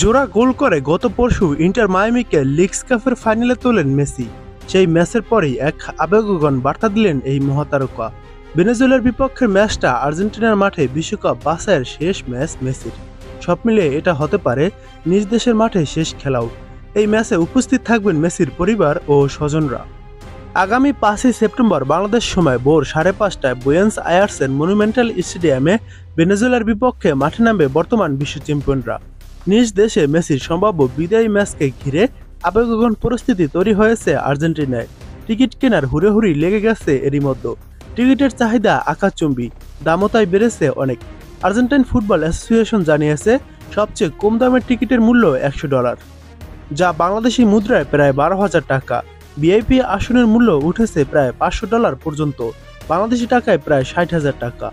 জোড়া গোল করে গত পরশু ইন্টার মায়ামিকে লিগস কাপের ফাইনালে তোলেন মেসি। সেই ম্যাচের পরেই এক আবেগঘন বার্তা দিলেন এই মহাতারকা। ভেনেজুয়েলার বিপক্ষের ম্যাচটা আর্জেন্টিনার মাঠে বিশ্বকাপ বাছাইয়ের শেষ ম্যাচ মেসির। সব মিলিয়ে এটা হতে পারে নিজ দেশের মাঠে শেষ খেলাও। এই ম্যাচে উপস্থিত থাকবেন মেসির পরিবার ও স্বজনরা। আগামী 5ই সেপ্টেম্বর বাংলাদেশ সময় ভোর 5:30টায় বুয়েন্স আয়ার্সের মনুমেন্টাল স্টেডিয়ামে ভেনেজুয়েলার বিপক্ষে মাঠে নামবে বর্তমান বিশ্ব চ্যাম্পিয়নরা। নিজ দেশে মেসির সম্ভাব্য বিদায়ী ম্যাচকে ঘিরে আবেগঘন পরিস্থিতি তৈরি হয়েছে আর্জেন্টিনায়। টিকিট কেনার হুড়োহুড়ি লেগে গেছে এরই মধ্যে। টিকিটের চাহিদা আকাশচুম্বী, দামও তাই বেড়েছে অনেক। আর্জেন্টাইন ফুটবল অ্যাসোসিয়েশন জানিয়েছে সবচেয়ে কম দামের টিকিটের মূল্য $100, যা বাংলাদেশি মুদ্রায় প্রায় 12,000 টাকা। ভিআইপি আসনের মূল্য উঠেছে প্রায় $500 পর্যন্ত, বাংলাদেশি টাকায় প্রায় 60,000 টাকা।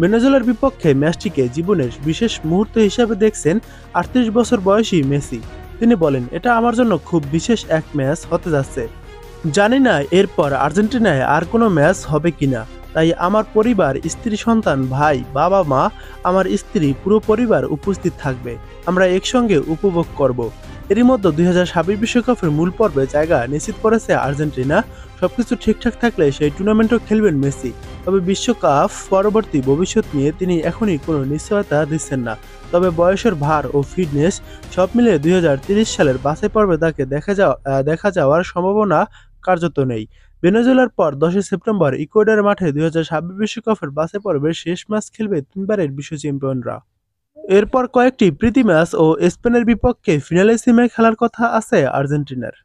ভেনেজুয়েলার বিপক্ষে ম্যাচটিকে জীবনের বিশেষ মুহূর্ত হিসেবে দেখছেন 38 বছর বয়সী মেসি। তিনি বলেন, এটা আমার জন্য খুব বিশেষ এক ম্যাচ হতে যাচ্ছে। জানি না এরপর আর্জেন্টিনায় আর কোনো ম্যাচ হবে কিনা, তাই আমার পরিবার, স্ত্রী, সন্তান, ভাই, বাবা, মা, আমার স্ত্রী, পুরো পরিবার উপস্থিত থাকবে। আমরা একসঙ্গে উপভোগ করব। এরই মধ্যে 2026 বিশ্বকাপের মূল পর্বে জায়গা নিশ্চিত করেছে আর্জেন্টিনা। সবকিছু ঠিকঠাক থাকলে সেই টুর্নামেন্টও খেলবেন মেসি। তবে বিশ্বকাপ পরবর্তী ভবিষ্যৎ নিয়ে তিনি এখনই কোনো নিশ্চয়তা দিচ্ছেন না। তবে বয়সের ভার ও ফিটনেস সব মিলিয়ে 2030 সালের বাছাই পর্বে তাকে দেখা যাওয়ার সম্ভাবনা কার্যত নেই। ভেনেজুয়েলার পর 10 সেপ্টেম্বর ইকুয়েডরের মাঠে 2026 বিশ্বকাপের বাছাই পর্বের শেষ ম্যাচ খেলবে তিনবারের বিশ্ব চ্যাম্পিয়নরা। এরপর কয়েকটি প্রীতি ম্যাচ ও স্পেনের বিপক্ষে ফিনালে খেলার কথা আছে আর্জেন্টিনার।